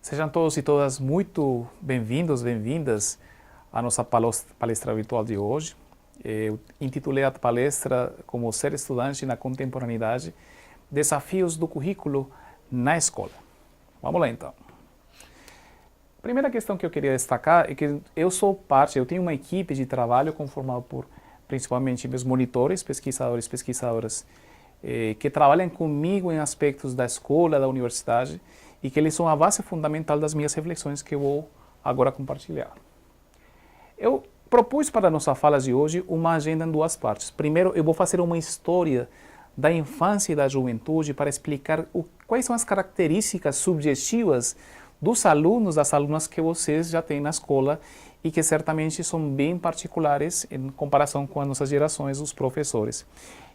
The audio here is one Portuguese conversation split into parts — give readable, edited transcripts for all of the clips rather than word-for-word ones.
Sejam todos e todas muito bem-vindos, bem-vindas à nossa palestra virtual de hoje. Eu intitulei a palestra como Ser Estudante na Contemporaneidade, Desafios do Currículo na Escola. Vamos lá então. A primeira questão que eu queria destacar é que eu tenho uma equipe de trabalho conformada por principalmente meus monitores, pesquisadores, pesquisadoras, que trabalham comigo em aspectos da escola, da universidade, e que eles são a base fundamental das minhas reflexões que eu vou agora compartilhar. Eu propus para a nossa fala de hoje uma agenda em duas partes. Primeiro, eu vou fazer uma história da infância e da juventude para explicar quais são as características subjetivas dos alunos, das alunas que vocês já têm na escola e que certamente são bem particulares em comparação com as nossas gerações, os professores.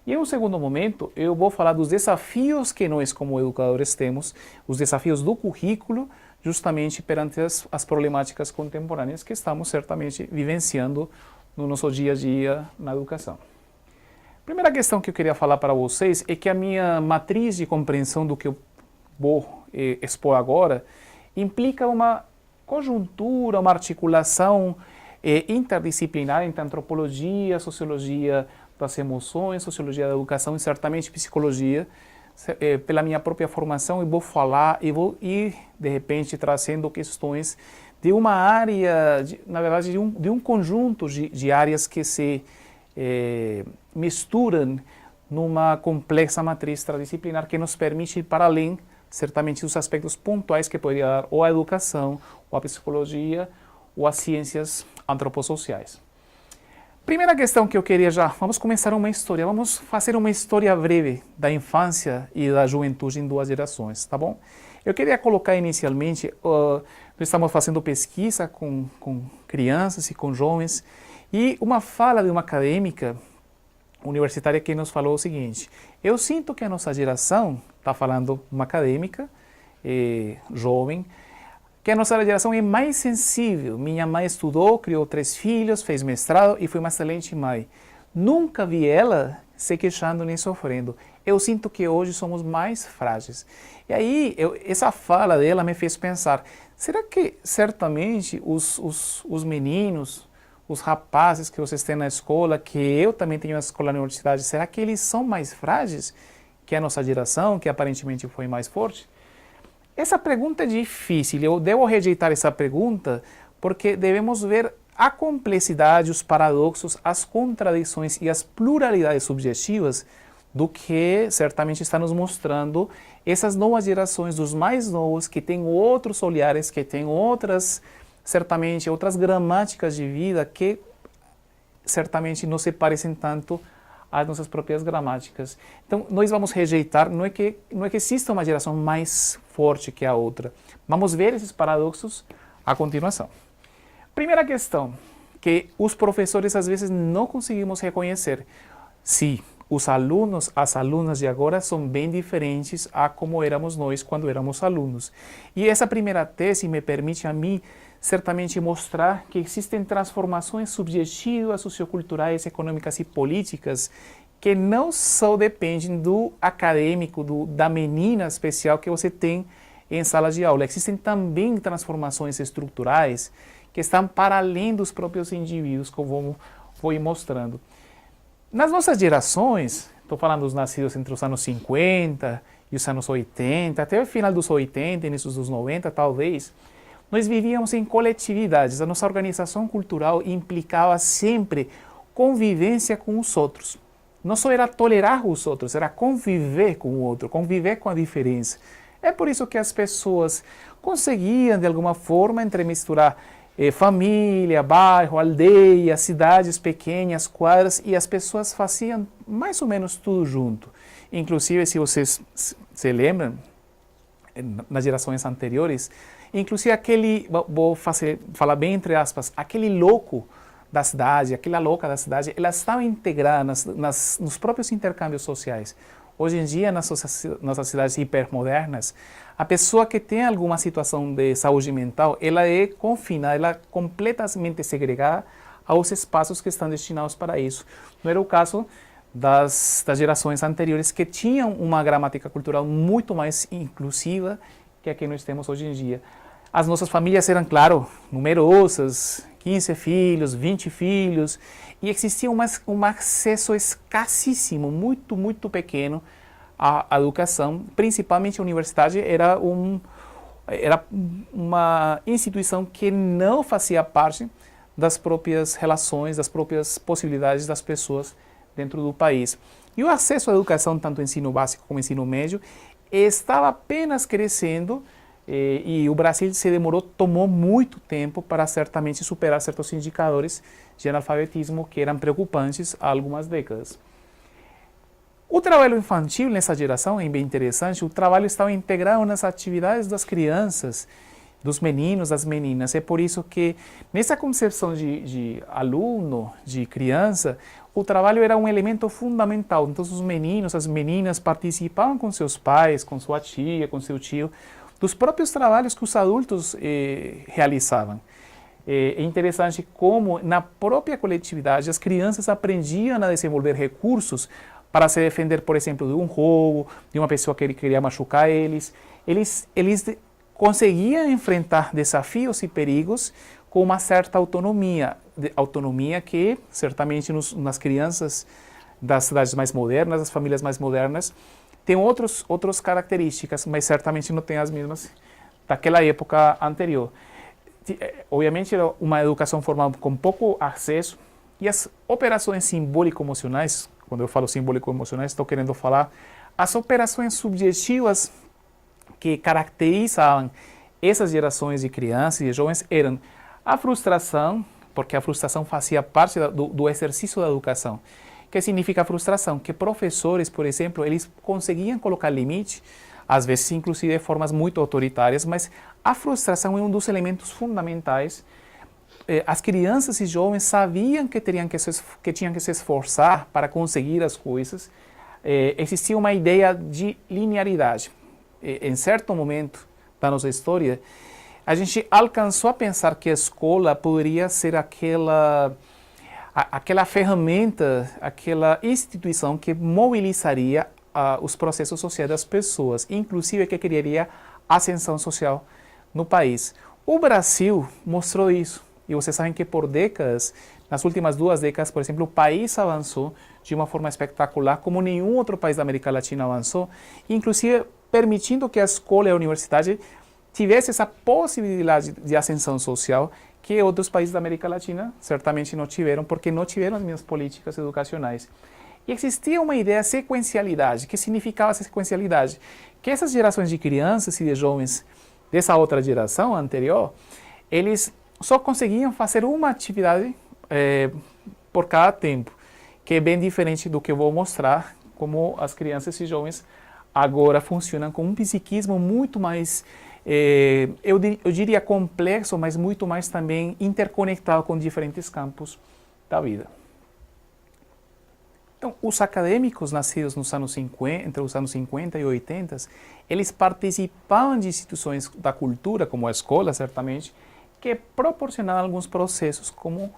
E em um segundo momento, eu vou falar dos desafios que nós, como educadores, temos, os desafios do currículo, justamente perante as problemáticas contemporâneas que estamos certamente vivenciando no nosso dia a dia na educação. A primeira questão que eu queria falar para vocês é que a minha matriz de compreensão do que eu vou expor agora implica uma conjuntura, uma articulação interdisciplinar entre antropologia, sociologia das emoções, sociologia da educação e certamente psicologia. Pela minha própria formação eu vou falar e vou ir de repente trazendo questões de uma área, na verdade de um conjunto de áreas que se misturam numa complexa matriz interdisciplinar que nos permite ir para além certamente dos aspectos pontuais que poderia dar ou a educação, ou a psicologia, ou as ciências antropossociais. Primeira questão que eu queria vamos começar uma história, vamos fazer uma história breve da infância e da juventude em duas gerações, tá bom? Eu queria colocar inicialmente, nós estamos fazendo pesquisa com crianças e com jovens, e uma fala de uma acadêmica universitária que nos falou o seguinte: eu sinto que a nossa geração, está falando uma acadêmica, jovem, que a nossa geração é mais sensível. Minha mãe estudou, criou 3 filhos, fez mestrado e foi uma excelente mãe. Nunca vi ela se queixando nem sofrendo. Eu sinto que hoje somos mais frágeis. E aí, essa fala dela me fez pensar, será que certamente os meninos, os rapazes que vocês têm na escola, que eu também tenho na escola na universidade, será que eles são mais frágeis que a nossa geração, que aparentemente foi mais forte? Essa pergunta é difícil, eu devo rejeitar essa pergunta porque devemos ver a complexidade, os paradoxos, as contradições e as pluralidades subjetivas do que certamente está nos mostrando essas novas gerações dos mais novos que têm outros olhares, que têm certamente outras gramáticas de vida que certamente não se parecem tanto às nossas próprias gramáticas. Então, nós vamos rejeitar, não é que exista uma geração mais forte que a outra. Vamos ver esses paradoxos a continuação. Primeira questão, que os professores às vezes não conseguimos reconhecer. Sim, os alunos, as alunas de agora são bem diferentes a como éramos nós quando éramos alunos. E essa primeira tese me permite a mim certamente mostrar que existem transformações subjetivas, socioculturais, econômicas e políticas que não só dependem do acadêmico, da menina especial que você tem em sala de aula. Existem também transformações estruturais que estão para além dos próprios indivíduos, como vou ir mostrando. Nas nossas gerações, estou falando dos nascidos entre os anos 50 e os anos 80, até o final dos 80, início dos 90 talvez, nós vivíamos em coletividades. A nossa organização cultural implicava sempre convivência com os outros. Não só era tolerar os outros, era conviver com o outro, conviver com a diferença. É por isso que as pessoas conseguiam, de alguma forma, entremisturar família, bairro, aldeia, cidades pequenas, quadras, e as pessoas faziam mais ou menos tudo junto. Inclusive, se vocês se lembram, nas gerações anteriores, inclusive falar bem entre aspas, aquele louco da cidade, aquela louca da cidade, elas estavam integradas nos próprios intercâmbios sociais. Hoje em dia, nas nossas cidades hipermodernas, a pessoa que tem alguma situação de saúde mental, ela é confinada, ela é completamente segregada aos espaços que estão destinados para isso. Não era o caso das gerações anteriores, que tinham uma gramática cultural muito mais inclusiva que a que nós temos hoje em dia. As nossas famílias eram, claro, numerosas, 15 filhos, 20 filhos, e existia um acesso escassíssimo, muito pequeno à educação, principalmente a universidade era uma instituição que não fazia parte das próprias relações, das próprias possibilidades das pessoas dentro do país. E o acesso à educação, tanto ensino básico como ensino médio, estava apenas crescendo e o Brasil tomou muito tempo para certamente superar certos indicadores de analfabetismo que eram preocupantes há algumas décadas. O trabalho infantil nessa geração é bem interessante, o trabalho estava integrado nas atividades das crianças, dos meninos, das meninas. É por isso que nessa concepção de aluno, de criança, o trabalho era um elemento fundamental. Então os meninos, as meninas participavam com seus pais, com sua tia, com seu tio, dos próprios trabalhos que os adultos realizavam. É interessante como na própria coletividade as crianças aprendiam a desenvolver recursos para se defender, por exemplo, de um roubo, de uma pessoa que queria machucar eles. Eles conseguiam enfrentar desafios e perigos com uma certa autonomia, autonomia que certamente nas crianças das cidades mais modernas, das famílias mais modernas, tem outras características, mas certamente não tem as mesmas daquela época anterior. Obviamente era uma educação formal com pouco acesso e as operações simbólico-emocionais, quando eu falo simbólico-emocionais, estou querendo falar as operações subjetivas que caracterizavam essas gerações de crianças e de jovens eram a frustração, porque a frustração fazia parte do exercício da educação. O que significa a frustração? Que professores, por exemplo, eles conseguiam colocar limite, às vezes inclusive de formas muito autoritárias, mas a frustração é um dos elementos fundamentais. As crianças e jovens sabiam que tinham que se esforçar para conseguir as coisas. Existia uma ideia de linearidade. Em certo momento da nossa história, a gente alcançou a pensar que a escola poderia ser aquela ferramenta, aquela instituição que mobilizaria os processos sociais das pessoas, inclusive que criaria ascensão social no país. O Brasil mostrou isso, e vocês sabem que por décadas, nas últimas 2 décadas, por exemplo, o país avançou de uma forma espetacular, como nenhum outro país da América Latina avançou, inclusive permitindo que a escola e a universidade tivesse essa possibilidade de ascensão social que outros países da América Latina certamente não tiveram, porque não tiveram as mesmas políticas educacionais. E existia uma ideia de sequencialidade. Que significava essa sequencialidade? Que essas gerações de crianças e de jovens dessa outra geração anterior, eles só conseguiam fazer uma atividade por cada tempo, que é bem diferente do que eu vou mostrar, como as crianças e jovens agora funcionam com um psiquismo muito mais, eu diria complexo, mas muito mais também interconectado com diferentes campos da vida. Então, os acadêmicos nascidos nos anos 50, entre os anos 50 e 80, eles participavam de instituições da cultura, como a escola, certamente, que proporcionavam alguns processos, como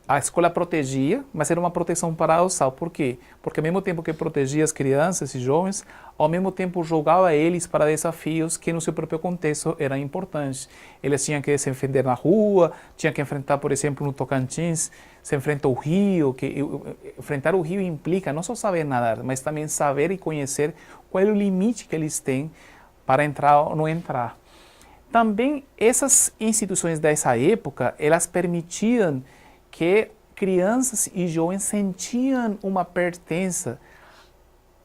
a escola protegia, mas era uma proteção paradoxal. Por quê? Porque ao mesmo tempo que protegia as crianças e jovens, ao mesmo tempo jogava eles para desafios que no seu próprio contexto eram importantes. Eles tinham que se defender na rua, tinham que enfrentar, por exemplo, no Tocantins, se enfrenta o rio, enfrentar o rio implica não só saber nadar, mas também saber e conhecer qual é o limite que eles têm para entrar ou não entrar. Também essas instituições dessa época, elas permitiam que crianças e jovens sentiam uma pertença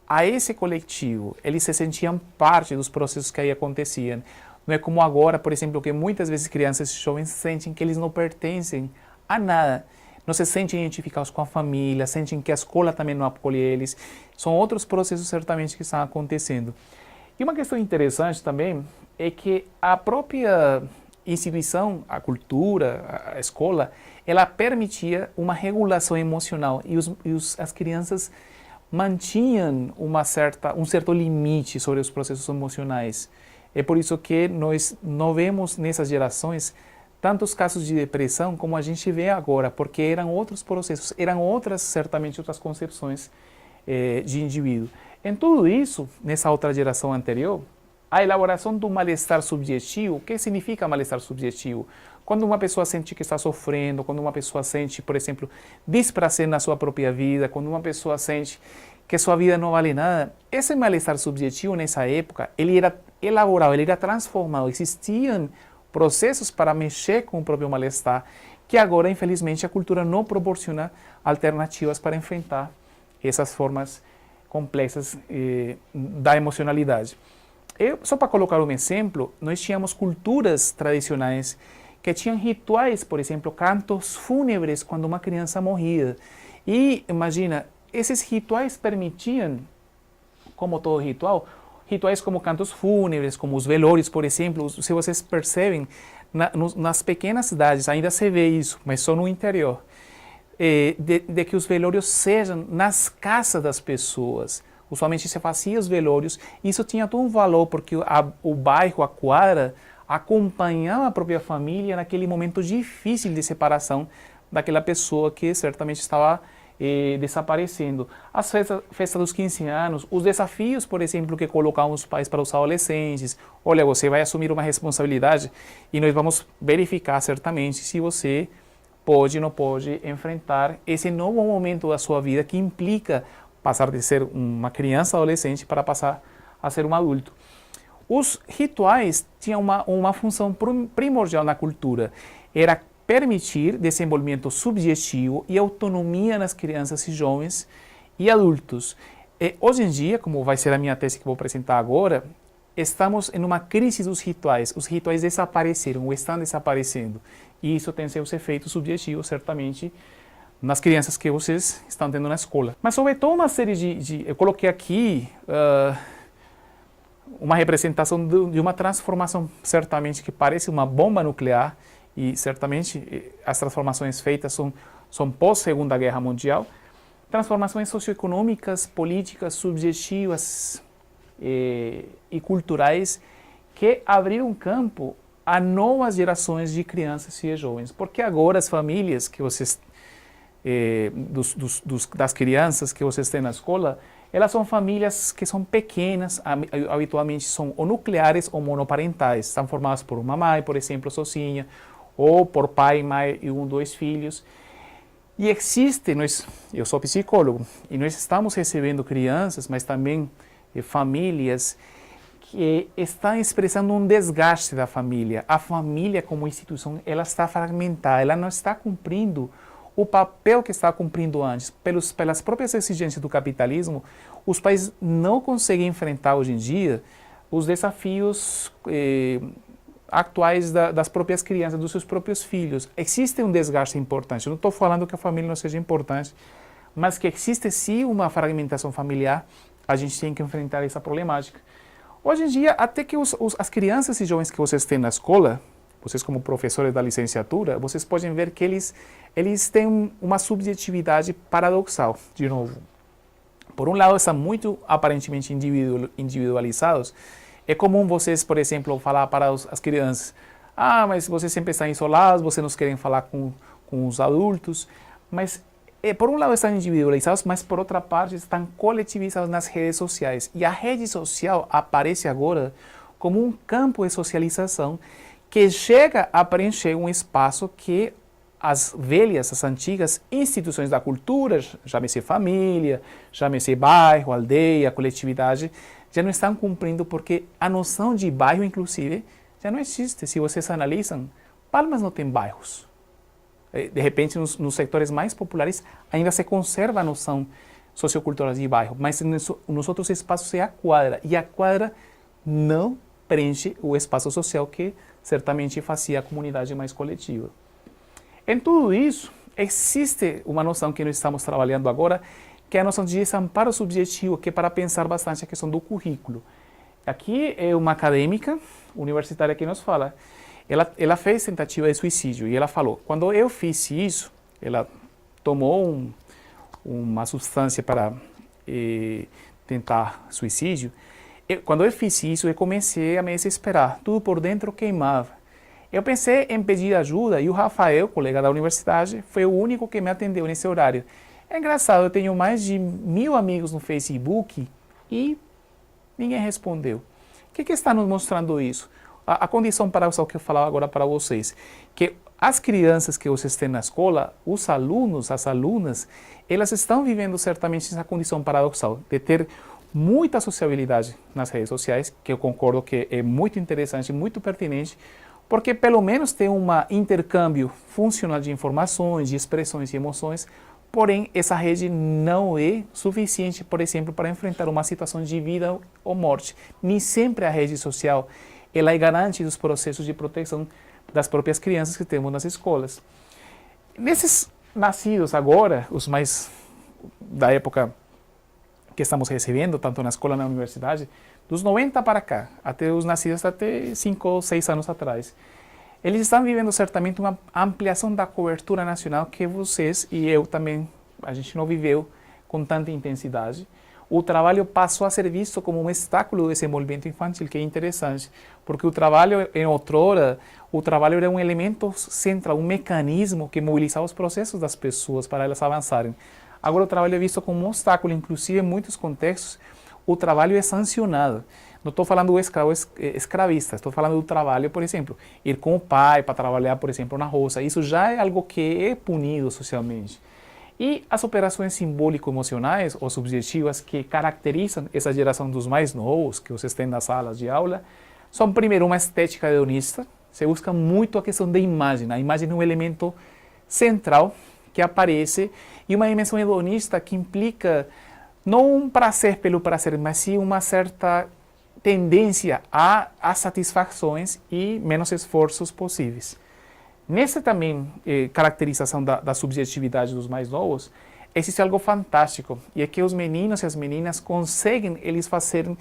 a esse coletivo, eles se sentiam parte dos processos que aí aconteciam. Não é como agora, por exemplo, que muitas vezes crianças e jovens sentem que eles não pertencem a nada, não se sentem identificados com a família, sentem que a escola também não acolhe eles. São outros processos certamente que estão acontecendo. E uma questão interessante também é que a própria instituição, a cultura, a escola, ela permitia uma regulação emocional e as crianças mantinham um certo limite sobre os processos emocionais. É por isso que nós não vemos nessas gerações tantos casos de depressão como a gente vê agora, porque eram outros processos, eram certamente outras concepções de indivíduo. Em tudo isso, nessa outra geração anterior, a elaboração do mal-estar subjetivo. O que significa mal-estar subjetivo? Quando uma pessoa sente que está sofrendo, quando uma pessoa sente, por exemplo, desprazer na sua própria vida, quando uma pessoa sente que sua vida não vale nada, esse mal-estar subjetivo nessa época, ele era elaborado, ele era transformado, existiam processos para mexer com o próprio mal-estar, que agora, infelizmente, a cultura não proporciona alternativas para enfrentar essas formas complexas da emocionalidade. Só para colocar um exemplo, nós tínhamos culturas tradicionais que tinham rituais, por exemplo, cantos fúnebres quando uma criança morria. E imagina, esses rituais permitiam, como todo ritual, rituais como cantos fúnebres, como os velórios, por exemplo, se vocês percebem, nas pequenas cidades ainda se vê isso, mas só no interior, de que os velórios sejam nas casas das pessoas. Usualmente se fazia os velórios, e isso tinha todo um valor, porque o bairro, a quadra, acompanhava a própria família naquele momento difícil de separação daquela pessoa que certamente estava desaparecendo. As festas dos 15 anos, os desafios, por exemplo, que colocavam os pais para os adolescentes. Olha, você vai assumir uma responsabilidade e nós vamos verificar certamente se você pode ou não pode enfrentar esse novo momento da sua vida que implica passar de ser uma criança adolescente para passar a ser um adulto. Os rituais tinham uma função primordial na cultura, era permitir desenvolvimento subjetivo e autonomia nas crianças e jovens e adultos. Hoje em dia, como vai ser a minha tese que vou apresentar agora, estamos em uma crise dos rituais. Os rituais desapareceram ou estão desaparecendo. E isso tem seus efeitos subjetivos, certamente, nas crianças que vocês estão tendo na escola. Mas sobre toda uma série eu coloquei aqui uma representação de uma transformação, certamente, que parece uma bomba nuclear, e certamente as transformações feitas são pós-Segunda Guerra Mundial, transformações socioeconômicas, políticas, subjetivas e culturais que abriram campo a novas gerações de crianças e jovens. Porque agora as famílias que vocês, das crianças que vocês têm na escola, elas são famílias que são pequenas, habitualmente são ou nucleares ou monoparentais, estão formadas por uma mãe, por exemplo, sozinha, ou por pai, mãe e dois filhos. E existe, eu sou psicólogo, e nós estamos recebendo crianças, mas também famílias que estão expressando um desgaste da família. A família como instituição, ela está fragmentada, ela não está cumprindo o papel que estava cumprindo antes. Pelas próprias exigências do capitalismo, os países não conseguem enfrentar hoje em dia os desafios atuais das próprias crianças, dos seus próprios filhos. Existe um desgaste importante. Eu não estou falando que a família não seja importante, mas que existe sim uma fragmentação familiar. A gente tem que enfrentar essa problemática. Hoje em dia, até que as crianças e jovens que vocês têm na escola, vocês como professores da licenciatura, vocês podem ver que eles têm uma subjetividade paradoxal, de novo. Por um lado, estão muito aparentemente individualizados. É comum vocês, por exemplo, falar para as crianças, mas vocês sempre estão isolados, vocês não querem falar com os adultos. Mas, por um lado, estão individualizados, mas, por outra parte, estão coletivizados nas redes sociais. E a rede social aparece agora como um campo de socialização que chega a preencher um espaço que as velhas, as antigas instituições da cultura, chame-se família, chame-se bairro, aldeia, coletividade, já não estão cumprindo, porque a noção de bairro, inclusive, já não existe. Se vocês analisam, Palmas não tem bairros. De repente, nos setores mais populares, ainda se conserva a noção sociocultural de bairro, mas nos outros espaços é a quadra, e a quadra não preenche o espaço social que certamente fazia a comunidade mais coletiva. Em tudo isso, existe uma noção que nós estamos trabalhando agora, que é a noção de desamparo subjetivo, que é para pensar bastante a questão do currículo. Aqui é uma acadêmica universitária que nos fala, ela fez tentativa de suicídio e ela falou, quando eu fiz isso, ela tomou uma substância para tentar suicídio, quando eu fiz isso, eu comecei a me desesperar, tudo por dentro queimava. Eu pensei em pedir ajuda e o Rafael, colega da universidade, foi o único que me atendeu nesse horário. É engraçado, eu tenho mais de 1000 amigos no Facebook e ninguém respondeu. que está nos mostrando isso? A condição paradoxal que eu falava agora para vocês, que as crianças que vocês têm na escola, os alunos, as alunas, elas estão vivendo certamente essa condição paradoxal de ter muita sociabilidade nas redes sociais, que eu concordo que é muito interessante, muito pertinente, porque pelo menos tem um intercâmbio funcional de informações, de expressões e emoções, porém essa rede não é suficiente, por exemplo, para enfrentar uma situação de vida ou morte. Nem sempre a rede social ela é garante dos processos de proteção das próprias crianças que temos nas escolas. Nesses nascidos agora, os mais da época que estamos recebendo, tanto na escola como na universidade, dos 90 para cá, até os nascidos até 5 ou 6 anos atrás, eles estão vivendo certamente uma ampliação da cobertura nacional que vocês e eu também, a gente não viveu com tanta intensidade. O trabalho passou a ser visto como um obstáculo do desenvolvimento infantil, que é interessante, porque o trabalho, em outrora, o trabalho era um elemento central, um mecanismo que mobilizava os processos das pessoas para elas avançarem. Agora o trabalho é visto como um obstáculo, inclusive em muitos contextos, o trabalho é sancionado. Não estou falando do escravista, estou falando do trabalho, por exemplo, ir com o pai para trabalhar, por exemplo, na roça. Isso já é algo que é punido socialmente. E as operações simbólico-emocionais ou subjetivas que caracterizam essa geração dos mais novos, que vocês têm nas salas de aula, são primeiro uma estética hedonista, se busca muito a questão da imagem. A imagem é um elemento central que aparece, e uma dimensão hedonista que implica não um prazer pelo prazer, mas sim uma certa tendência a satisfações e menos esforços possíveis. Nessa também caracterização da subjetividade dos mais novos, existe algo fantástico, e é que os meninos e as meninas conseguem eles fazerem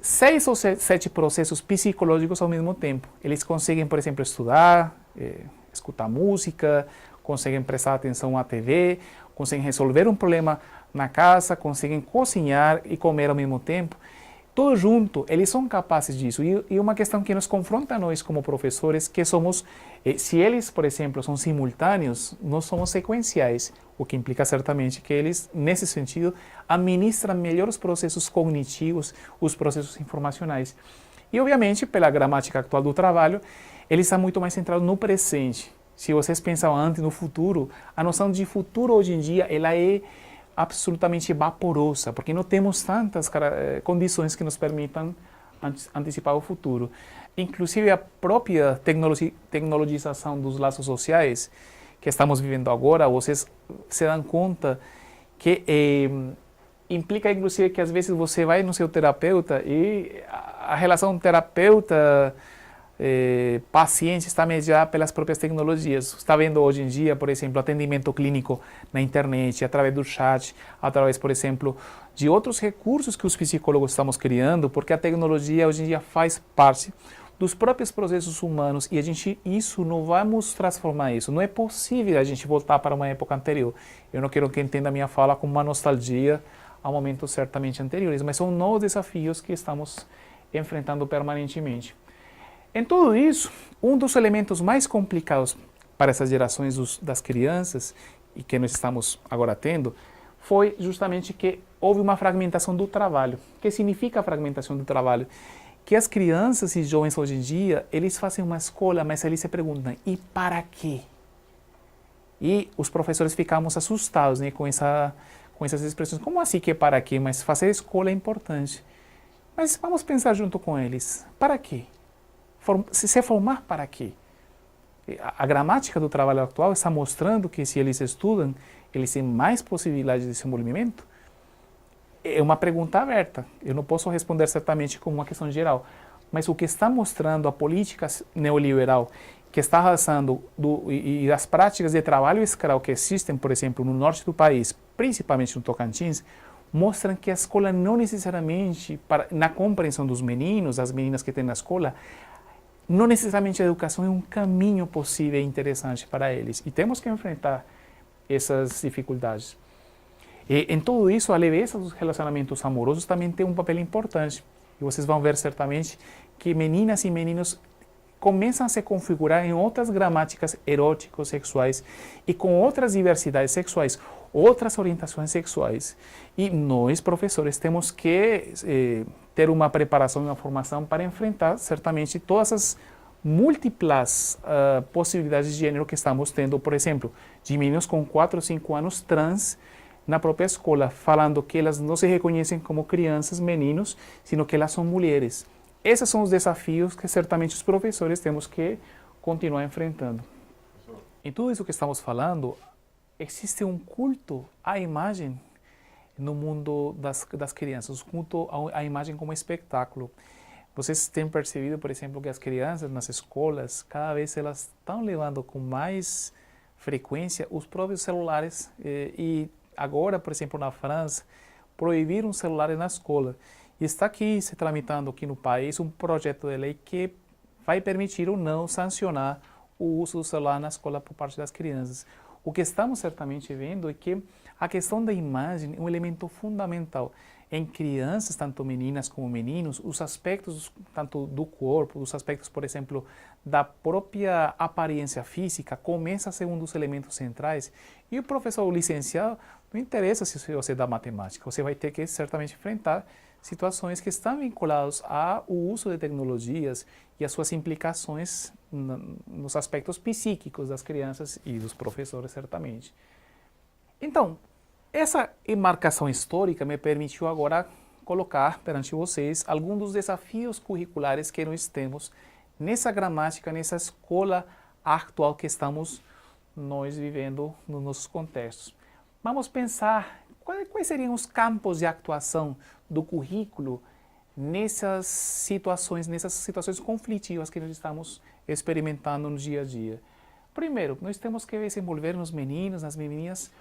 6 ou 7 processos psicológicos ao mesmo tempo. Eles conseguem, por exemplo, estudar, escutar música, conseguem prestar atenção à TV, conseguem resolver um problema na casa, conseguem cozinhar e comer ao mesmo tempo. Tudo junto, eles são capazes disso. E uma questão que nos confronta a nós como professores, que somos, se eles, por exemplo, são simultâneos, nós somos sequenciais, o que implica certamente que eles, nesse sentido, administram melhor os processos cognitivos, os processos informacionais. E, obviamente, pela gramática atual do trabalho, eles estão muito mais centrados no presente. Se vocês pensam antes no futuro, a noção de futuro hoje em dia, ela é absolutamente vaporosa, porque não temos tantas condições que nos permitam antecipar o futuro. Inclusive a própria tecnologização dos laços sociais que estamos vivendo agora, vocês se dão conta que implica inclusive que às vezes você vai no seu terapeuta e a relação terapeuta paciente está mediada pelas próprias tecnologias. Está vendo hoje em dia, por exemplo, atendimento clínico na internet, através do chat, através, por exemplo, de outros recursos que os psicólogos estamos criando, porque a tecnologia hoje em dia faz parte dos próprios processos humanos e isso não vamos transformar isso. Não é possível a gente voltar para uma época anterior. Eu não quero que entenda a minha fala como uma nostalgia a momentos certamente anteriores, mas são novos desafios que estamos enfrentando permanentemente. Em tudo isso, um dos elementos mais complicados para essas gerações das crianças, e que nós estamos agora tendo, foi justamente que houve uma fragmentação do trabalho. O que significa a fragmentação do trabalho? Que as crianças e jovens hoje em dia, eles fazem uma escola, mas eles se perguntam, e para quê? E os professores ficamos assustados, né, com essas expressões. Como assim que é para quê? Mas fazer escola é importante. Mas vamos pensar junto com eles. Para quê? Se formar para quê? A gramática do trabalho atual está mostrando que se eles estudam, eles têm mais possibilidades de desenvolvimento? É uma pergunta aberta. Eu não posso responder certamente como uma questão geral. Mas o que está mostrando a política neoliberal que está arrasando e as práticas de trabalho escravo que existem, por exemplo, no norte do país, principalmente no Tocantins, mostram que a escola não necessariamente, na compreensão dos meninos, das meninas que têm na escola, não necessariamente a educação é um caminho possível e interessante para eles. E temos que enfrentar essas dificuldades. E em tudo isso, a leveza dos relacionamentos amorosos também tem um papel importante. E vocês vão ver certamente que meninas e meninos começam a se configurar em outras gramáticas eróticos sexuais e com outras diversidades sexuais, outras orientações sexuais. E nós, professores, temos que ter uma preparação e uma formação para enfrentar, certamente, todas as múltiplas possibilidades de gênero que estamos tendo, por exemplo, de meninos com 4 ou 5 anos trans na própria escola, falando que elas não se reconhecem como crianças, meninos, sino que elas são mulheres. Esses são os desafios que certamente os professores temos que continuar enfrentando. Em tudo isso que estamos falando, existe um culto à imagem no mundo das crianças, um culto à imagem como espetáculo. Vocês têm percebido, por exemplo, que as crianças nas escolas, cada vez elas estão levando com mais frequência os próprios celulares e agora, por exemplo, na França, proibiram celulares na escola. E está aqui se tramitando aqui no país um projeto de lei que vai permitir ou não sancionar o uso do celular na escola por parte das crianças. O que estamos certamente vendo é que a questão da imagem é um elemento fundamental. Em crianças, tanto meninas como meninos, os aspectos tanto do corpo, os aspectos, por exemplo, da própria aparência física, começa a ser um dos elementos centrais. E o professor licenciado, não interessa se você dá matemática, você vai ter que certamente enfrentar situações que estão vinculadas ao uso de tecnologias e as suas implicações nos aspectos psíquicos das crianças e dos professores, certamente. Então, essa marcação histórica me permitiu agora colocar perante vocês alguns dos desafios curriculares que nós temos nessa gramática, nessa escola atual que estamos nós vivendo nos nossos contextos. Vamos pensar quais seriam os campos de atuação do currículo nessas situações conflitivas que nós estamos experimentando no dia a dia. Primeiro, nós temos que desenvolver nos meninos, nas meninas,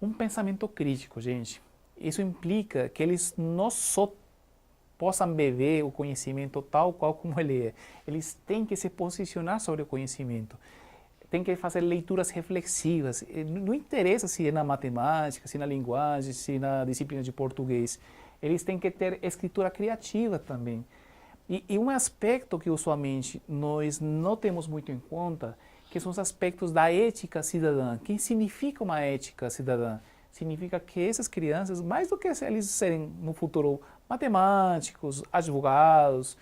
um pensamento crítico, gente. Isso implica que eles não só possam beber o conhecimento tal qual como ele é. Eles têm que se posicionar sobre o conhecimento. Têm que fazer leituras reflexivas. Não interessa se é na matemática, se na linguagem, se na disciplina de português. Eles têm que ter escritura criativa também. E um aspecto que usualmente nós não temos muito em conta, que são os aspectos da ética cidadã. O que significa uma ética cidadã? Significa que essas crianças, mais do que eles serem no futuro matemáticos, advogados,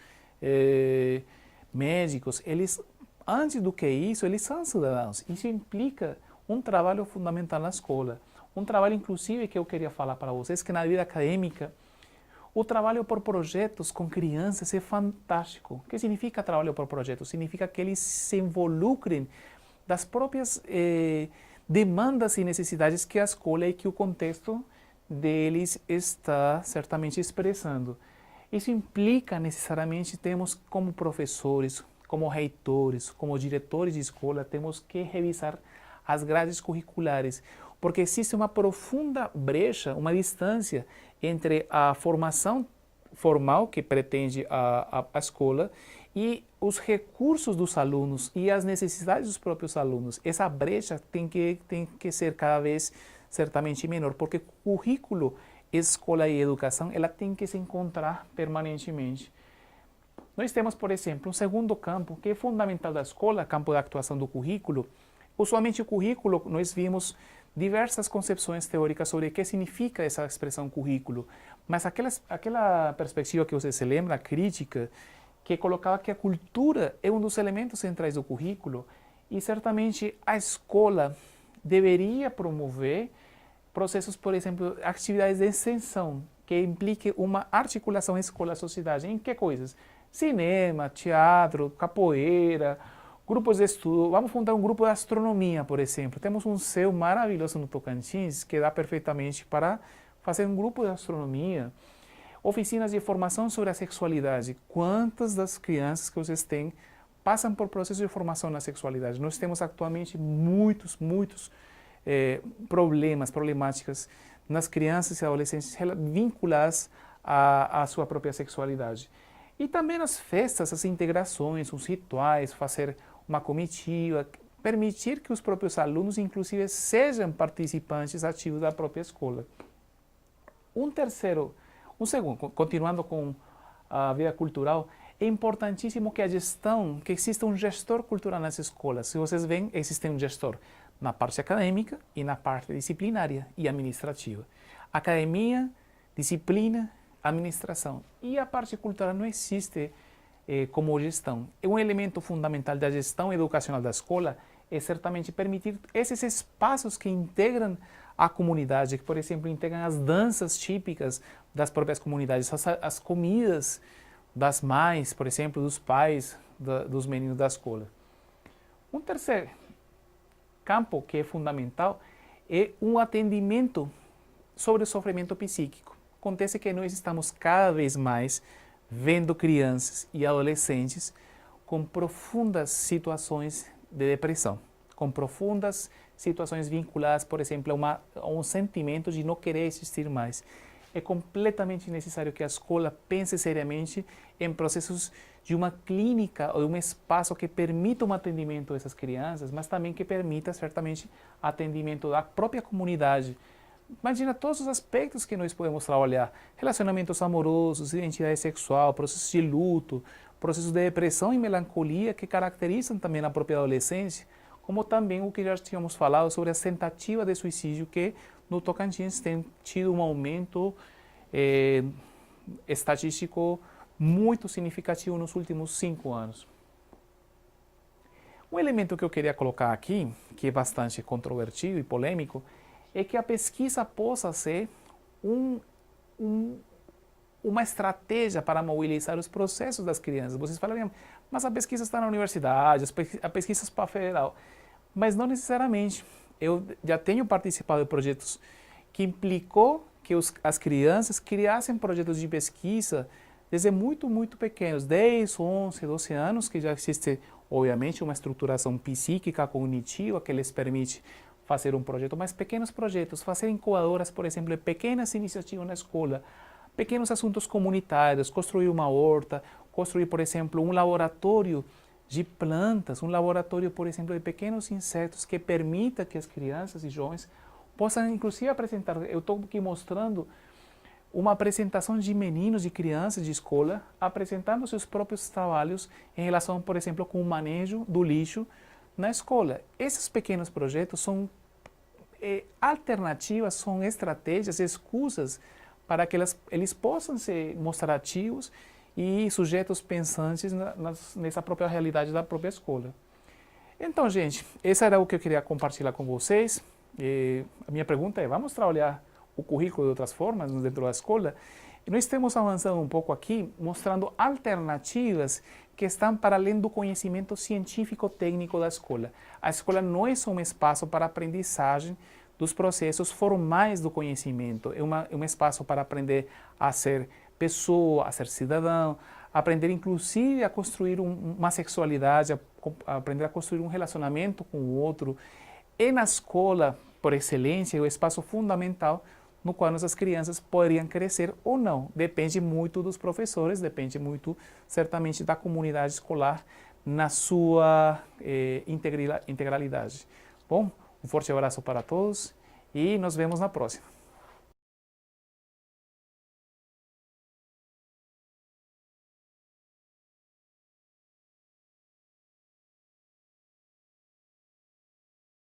médicos, eles, antes do que isso, eles são cidadãos. Isso implica um trabalho fundamental na escola. Um trabalho, inclusive, que eu queria falar para vocês, que na vida acadêmica, o trabalho por projetos com crianças é fantástico. O que significa trabalho por projetos? Significa que eles se involucrem das próprias demandas e necessidades que a escola e que o contexto deles está certamente expressando. Isso implica necessariamente temos como professores, como reitores, como diretores de escola, temos que revisar as grades curriculares, porque existe uma profunda brecha, uma distância entre a formação formal que pretende a escola e os recursos dos alunos e as necessidades dos próprios alunos. Essa brecha tem que ser cada vez certamente menor, porque o currículo, escola e educação, ela tem que se encontrar permanentemente. Nós temos, por exemplo, um segundo campo que é fundamental da escola, campo da atuação do currículo. Usualmente o currículo, nós vimos diversas concepções teóricas sobre o que significa essa expressão currículo, mas aquela perspectiva que você se lembra, crítica, que colocava que a cultura é um dos elementos centrais do currículo e certamente a escola deveria promover processos, por exemplo, atividades de extensão, que implique uma articulação escola-sociedade. Em que coisas? Cinema, teatro, capoeira, grupos de estudo. Vamos fundar um grupo de astronomia, por exemplo. Temos um céu maravilhoso no Tocantins que dá perfeitamente para fazer um grupo de astronomia. Oficinas de formação sobre a sexualidade. Quantas das crianças que vocês têm passam por processo de formação na sexualidade? Nós temos atualmente muitos problemáticas nas crianças e adolescentes vinculadas à sua própria sexualidade. E também nas festas, as integrações, os rituais, fazer uma comitiva, permitir que os próprios alunos, inclusive, sejam participantes ativos da própria escola. Segundo, continuando com a vida cultural, é importantíssimo que que exista um gestor cultural nas escolas. Se vocês veem, existe um gestor na parte acadêmica e na parte disciplinária e administrativa. Academia, disciplina administração. E a parte cultural não existe como gestão. Um elemento fundamental da gestão educacional da escola é certamente permitir esses espaços que integram a comunidade, que, por exemplo, integram as danças típicas das próprias comunidades, as comidas das mães, por exemplo, dos pais, dos meninos da escola. Um terceiro campo que é fundamental é um atendimento sobre o sofrimento psíquico. Acontece que nós estamos cada vez mais vendo crianças e adolescentes com profundas situações de depressão, com profundas situações vinculadas, por exemplo, a um sentimento de não querer existir mais. É completamente necessário que a escola pense seriamente em processos de uma clínica ou de um espaço que permita um atendimento a essas crianças, mas também que permita, certamente, atendimento da própria comunidade. Imagina todos os aspectos que nós podemos trabalhar: relacionamentos amorosos, identidade sexual, processos de luto, processos de depressão e melancolia que caracterizam também a própria adolescência, como também o que já tínhamos falado sobre as tentativas de suicídio que no Tocantins tem tido um aumento estatístico muito significativo nos últimos 5 anos. Um elemento que eu queria colocar aqui, que é bastante controvertido e polêmico, é que a pesquisa possa ser uma estratégia para mobilizar os processos das crianças. Vocês falariam, mas a pesquisa está na universidade, a pesquisa está para a federal. Mas não necessariamente. Eu já tenho participado de projetos que implicou que as crianças criassem projetos de pesquisa desde muito pequenos, 10, 11, 12 anos, que já existe, obviamente, uma estruturação psíquica, cognitiva, que lhes permite fazer um projeto, mas pequenos projetos, fazer incubadoras, por exemplo, de pequenas iniciativas na escola, pequenos assuntos comunitários, construir uma horta, construir, por exemplo, um laboratório de plantas, um laboratório, por exemplo, de pequenos insetos que permita que as crianças e jovens possam, inclusive, apresentar. Eu estou aqui mostrando uma apresentação de meninos e crianças de escola apresentando seus próprios trabalhos em relação, por exemplo, com o manejo do lixo na escola. Esses pequenos projetos são alternativas, são estratégias, escusas para que eles possam se mostrar ativos e sujeitos pensantes nessa própria realidade da própria escola. Então, gente, esse era o que eu queria compartilhar com vocês. A minha pergunta é: vamos trabalhar o currículo de outras formas dentro da escola? E nós estamos avançando um pouco aqui, mostrando alternativas que estão para além do conhecimento científico-técnico da escola. A escola não é só um espaço para aprendizagem dos processos formais do conhecimento, é um espaço para aprender a ser pessoa, a ser cidadão, aprender inclusive a construir uma sexualidade, a aprender a construir um relacionamento com o outro. E na escola, por excelência, é o espaço fundamental no qual nossas crianças poderiam crescer ou não. Depende muito dos professores, depende muito, certamente, da comunidade escolar na sua integralidade. Bom, um forte abraço para todos e nos vemos na próxima.